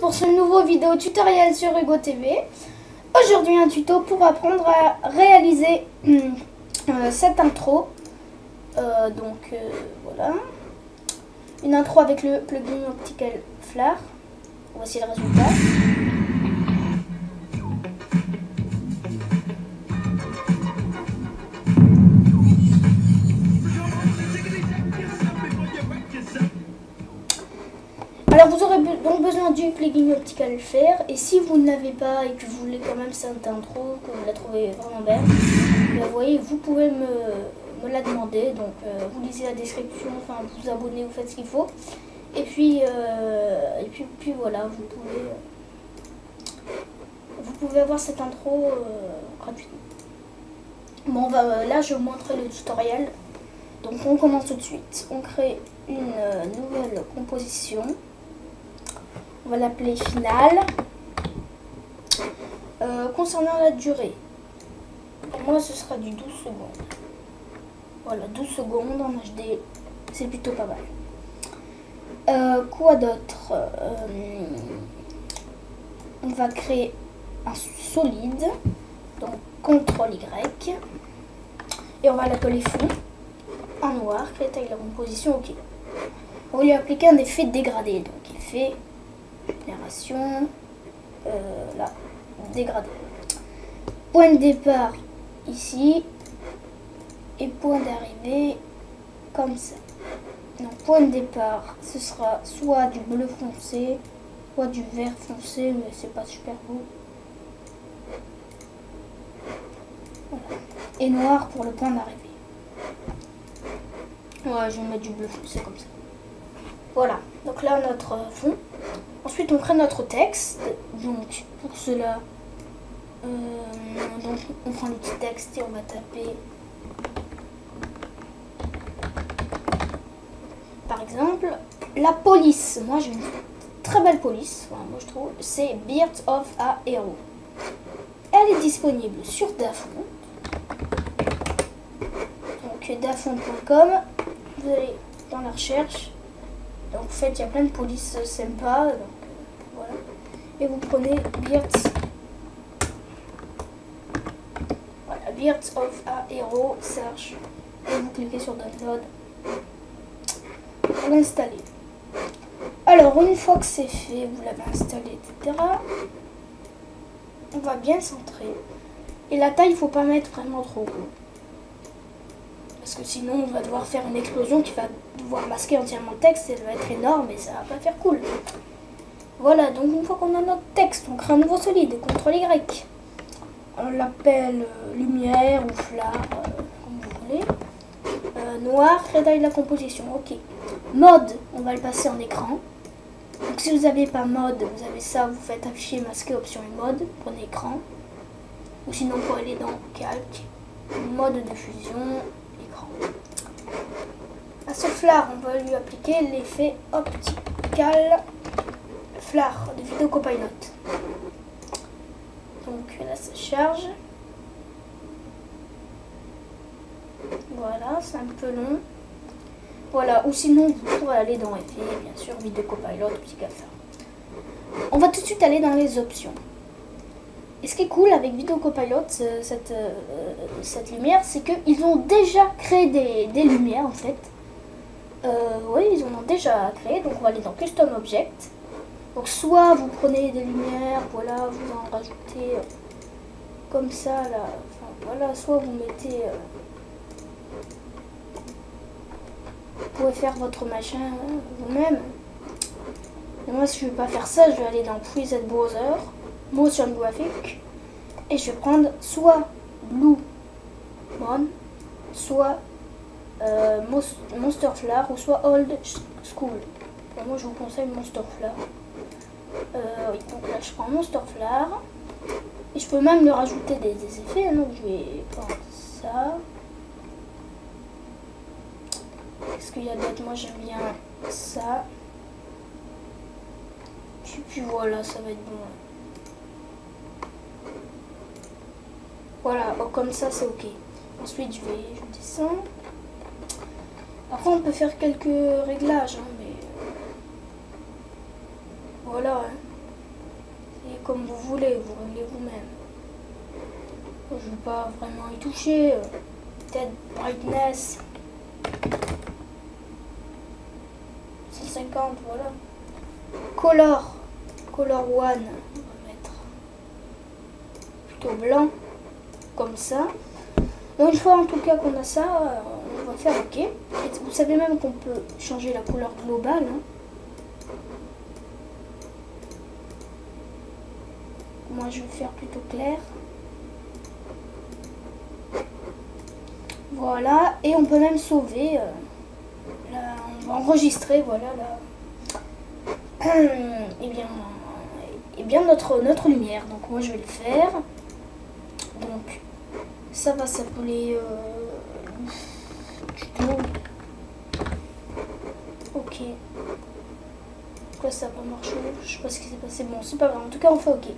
pour ce nouveau vidéo tutoriel sur Hugo TV. Aujourd'hui un tuto pour apprendre à réaliser cette intro. Voilà. Une intro avec le plugin Optical Flare. Voici le résultat. Alors vous aurez donc besoin du plugin Optical Flare, et si vous ne l'avez pas et que vous voulez quand même cette intro, que vous la trouvez vraiment belle, vous voyez, vous pouvez me la demander. Donc vous lisez la description, enfin vous vous abonnez, vous faites ce qu'il faut, et puis voilà, vous pouvez avoir cette intro gratuitement. Bon, là je vais vous montrer le tutoriel. Donc on commence tout de suite. On crée une nouvelle composition. On va l'appeler finale. Concernant la durée, pour moi ce sera du 12 secondes. Voilà, 12 secondes en HD, c'est plutôt pas mal. Quoi d'autre? On va créer un solide, donc CTRL Y, et on va l'appeler fond en noir, créer taille de la composition, ok. On va lui appliquer un effet dégradé, donc effet génération, là, dégradé. Point de départ ici, et point d'arrivée comme ça. Donc point de départ, ce sera soit du bleu foncé, soit du vert foncé, mais c'est pas super beau. Voilà. Et noir pour le point d'arrivée. Ouais, je vais mettre du bleu foncé comme ça. Voilà, donc là notre fond. Ensuite on crée notre texte. Donc pour cela, donc on prend l'outil texte et on va taper par exemple la police. Moi j'ai une très belle police, enfin, moi je trouve, c'est Birds of a Hero. Elle est disponible sur Dafont. Donc dafont.com, vous allez dans la recherche. Donc en fait il y a plein de polices sympas, donc voilà. Et vous prenez Birds, voilà, Birds of a Hero, search, et vous cliquez sur download pour l'installer. Alors une fois que c'est fait, vous l'avez installé, etc. On va bien centrer. Et la taille, il faut pas mettre vraiment trop gros. Parce que sinon on va devoir faire une explosion qui va devoir masquer entièrement le texte, elle va être énorme et ça va pas faire cool. Voilà, donc une fois qu'on a notre texte, on crée un nouveau solide, CTRL Y. On l'appelle lumière ou flare, comme vous voulez. Noir, créer taille de la composition, ok. Mode, on va le passer en écran. Donc si vous n'avez pas mode, vous avez ça, vous faites afficher, masquer, option et mode, prenez écran. Ou sinon vous pouvez aller dans calque, mode de fusion, écran. À ce flare, on va lui appliquer l'effet Optical Flare de Video Copilot. Donc là ça charge. Voilà, c'est un peu long. Voilà, ou sinon vous pouvez aller dans effet, bien sûr, Video Copilot, Optical Flare. On va tout de suite aller dans les options. Et ce qui est cool avec Video Copilot, cette lumière, c'est qu'ils ont déjà créé des lumières en fait. Oui, ils en ont déjà créé, donc on va aller dans Custom Object. Donc soit vous prenez des lumières, voilà, vous en rajoutez comme ça là, enfin voilà, soit vous mettez, vous pouvez faire votre machin vous-même. Et moi si je ne vais pas faire ça, je vais aller dans Preset Browser, Motion Graphic, et je vais prendre soit Blue Mon, soit Monster Flare, ou soit Old School. Et moi je vous conseille Monster Flare. Oui, donc là je prends Monster Flare, et je peux même lui rajouter des effets, donc je vais prendre ça. Qu'est-ce qu'il y a d'autre? Moi j'aime bien ça. Puis voilà, ça va être bon. Voilà, comme ça c'est ok. Ensuite je descends. Après on peut faire quelques réglages, hein, mais voilà. Hein. comme vous voulez, vous réglez vous-même. Je ne vais pas vraiment y toucher. Peut-être brightness 150, voilà. Color 1, on va mettre plutôt blanc, comme ça. Bon, une fois en tout cas qu'on a ça, on va faire OK. Et vous savez même qu'on peut changer la couleur globale. Hein. Moi je vais faire plutôt clair. Voilà, et on peut même sauver. Là, on va enregistrer, voilà, là. Et bien notre lumière. Donc moi je vais le faire. Donc ça va s'appeler tuto. Ok. Pourquoi ça n'a pas marché? Je sais pas ce qui s'est passé. Bon, c'est pas grave. En tout cas, on fait OK.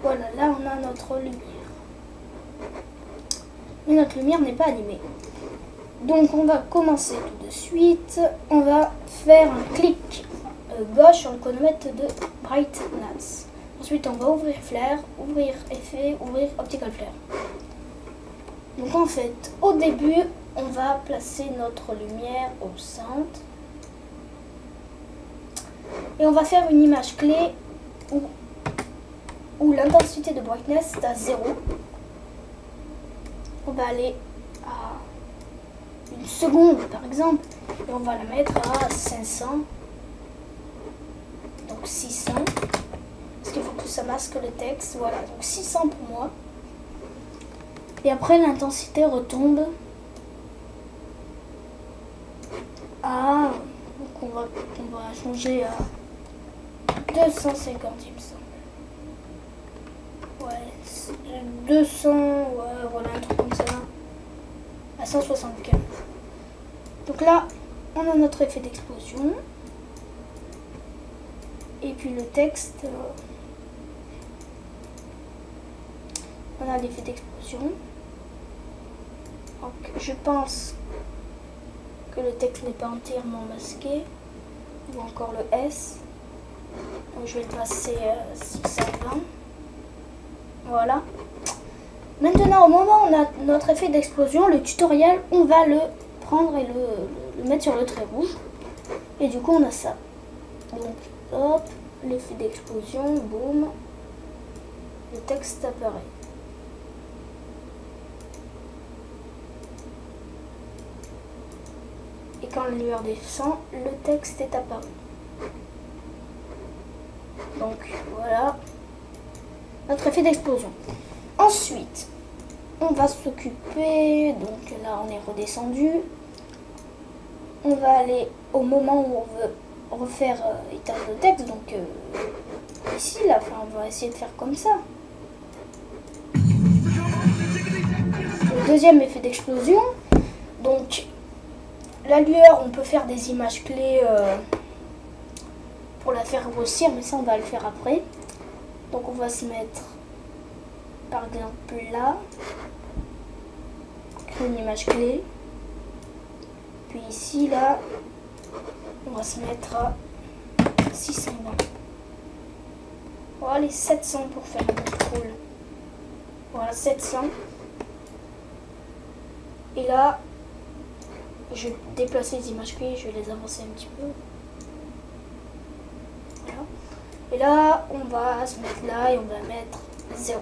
Voilà, là on a notre lumière. Mais notre lumière n'est pas animée. Donc on va commencer tout de suite. On va faire un clic gauche sur le chronomètre de Brightness. Ensuite on va ouvrir Flare, ouvrir Effet, ouvrir Optical Flare. Donc en fait, au début, on va placer notre lumière au centre. Et on va faire une image clé où l'intensité de brightness est à 0. On va aller à 1 seconde par exemple. Et on va la mettre à 500. Donc 600. Parce qu'il faut que ça masque le texte. Voilà, donc 600 pour moi. Et après l'intensité retombe à... Donc on va changer à 250 il me semble. Ouais, 200, ouais, voilà un truc comme ça. À 175. Donc là, on a notre effet d'explosion. Et puis le texte, on a l'effet d'explosion. Donc je pense que le texte n'est pas entièrement masqué. Ou encore le S. Donc je vais le passer 620. Voilà. Maintenant, au moment où on a notre effet d'explosion, le tutoriel, on va le prendre et le mettre sur le trait rouge. Et du coup, on a ça. Donc, hop, l'effet d'explosion, boum. Le texte apparaît. Et quand la lueur descend, le texte est apparu. Donc, voilà. Notre effet d'explosion. Ensuite, on va s'occuper, donc là on est redescendu. On va aller au moment où on veut refaire éteindre le texte, donc ici là, enfin, on va essayer de faire comme ça. Le deuxième effet d'explosion, donc la lueur, on peut faire des images clés pour la faire grossir, mais ça on va le faire après. Donc on va se mettre par exemple là, créer une image clé, puis ici là, on va se mettre à 620. Voilà les 700 pour faire un contrôle. Voilà 700. Et là, je vais déplacer les images clés, je vais les avancer un petit peu. Voilà. Et là, on va se mettre là et on va mettre 0.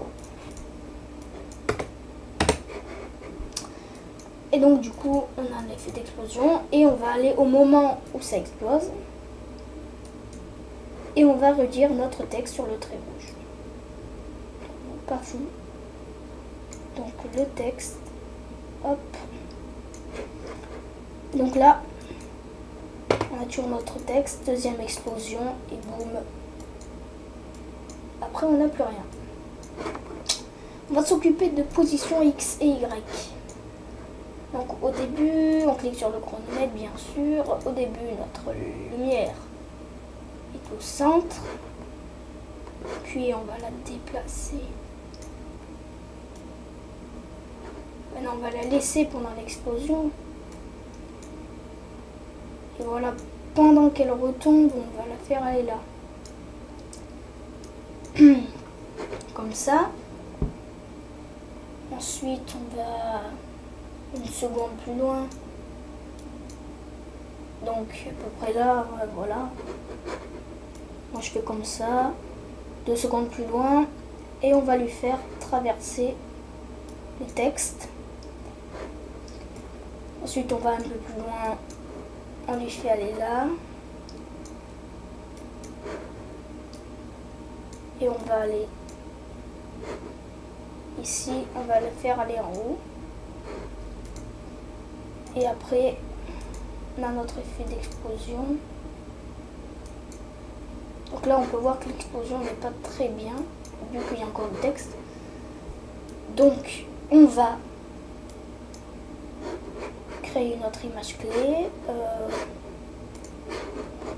Et donc du coup, on a l'effet d'explosion et on va aller au moment où ça explose. Et on va redire notre texte sur le trait rouge. Pas fou. Donc le texte, hop. Donc là, on a toujours notre texte, deuxième explosion et boum. Après, on n'a plus rien. On va s'occuper de position X et Y. Donc au début, on clique sur le chronomètre bien sûr. Au début, notre lumière est au centre. Puis on va la déplacer. Maintenant, on va la laisser pendant l'explosion. Et voilà, pendant qu'elle retombe, on va la faire aller là. comme ça. Ensuite, on va une seconde plus loin. Donc, à peu près là, voilà. Moi, je fais comme ça. 2 secondes plus loin. Et on va lui faire traverser le texte. Ensuite, on va un peu plus loin. On lui fait aller là. Et on va aller ici. On va le faire aller en haut. Et après, on a notre effet d'explosion. Donc là, on peut voir que l'explosion n'est pas très bien, vu qu'il y a encore le texte. Donc, on va créer une autre image clé.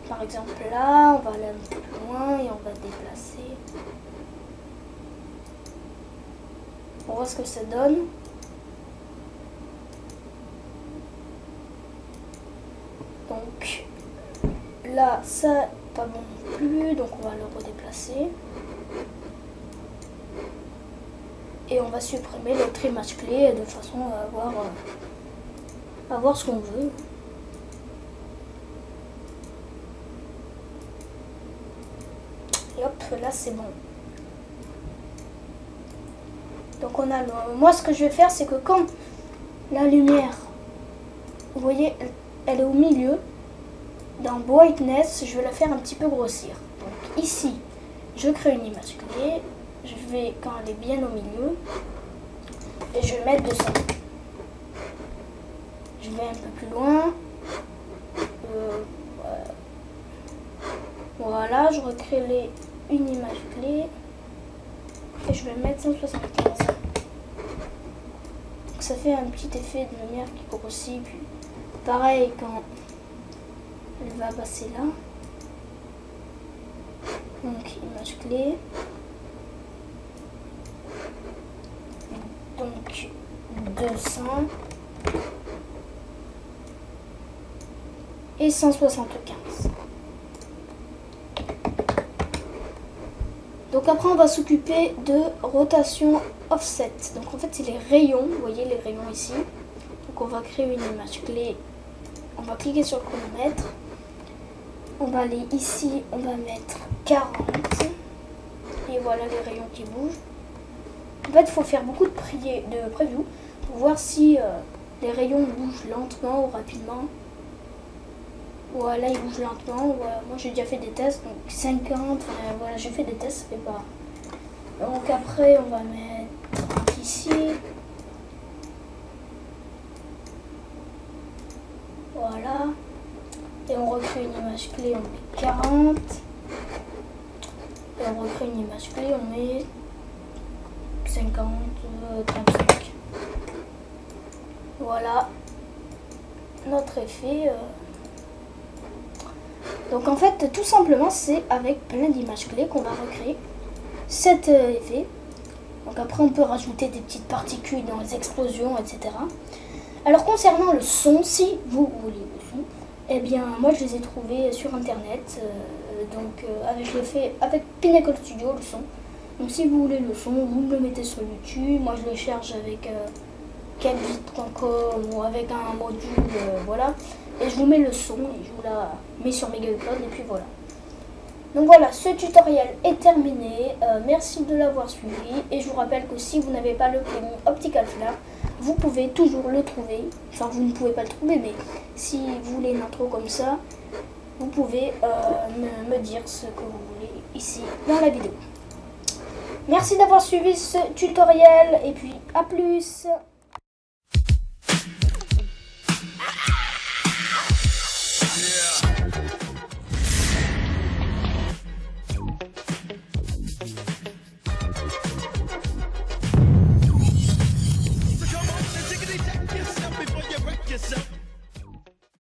Par exemple là, on va aller un peu plus loin et on va déplacer. On voit ce que ça donne. Donc là, ça pas bon non plus, donc on va le redéplacer. Et on va supprimer l'autre image clé de façon à avoir ce qu'on veut. Et hop, là c'est bon. Donc on a moi ce que je vais faire, c'est que quand la lumière, vous voyez, elle est au milieu, dans brightness, je vais la faire un petit peu grossir. Donc ici, je crée une image clé. Je vais, quand elle est bien au milieu, et je vais mettre 200. Je vais un peu plus loin. Voilà, je recrée une image clé. Et je vais mettre 175. Donc ça fait un petit effet de lumière qui grossit. Puis pareil quand elle va passer là. Donc image clé. Donc 200 et 175. Donc après on va s'occuper de rotation offset. Donc en fait c'est les rayons, vous voyez les rayons ici. Donc on va créer une image clé. On va cliquer sur le chronomètre. On va aller ici, on va mettre 40. Et voilà les rayons qui bougent. En fait, il faut faire beaucoup de preview pour voir si les rayons bougent lentement ou rapidement. Voilà, ils bougent lentement. Voilà. Moi, j'ai déjà fait des tests, donc 50. Voilà, j'ai fait des tests, ça fait pas. Donc après, on va mettre 30 ici. Voilà. Et on recrée une image clé, on met 40. Et on recrée une image clé, on met 50, 35. Voilà notre effet. Donc en fait, tout simplement, c'est avec plein d'images clés qu'on va recréer cet effet. Donc après, on peut rajouter des petites particules dans les explosions, etc. Alors concernant le son, si vous voulez le son, eh bien moi je les ai trouvés sur internet. Je l'ai fait avec Pinnacle Studio le son. Donc si vous voulez le son, vous me le mettez sur YouTube. Moi je le charge avec capgit.com ou avec un module, voilà. Et je vous mets le son et je vous la mets sur Megacloud et puis voilà. Donc voilà, ce tutoriel est terminé. Merci de l'avoir suivi. Et je vous rappelle que si vous n'avez pas le plugin Optical Flare, vous pouvez toujours le trouver. Enfin, vous ne pouvez pas le trouver, mais si vous voulez une intro comme ça, vous pouvez me dire ce que vous voulez ici dans la vidéo. Merci d'avoir suivi ce tutoriel et puis à plus.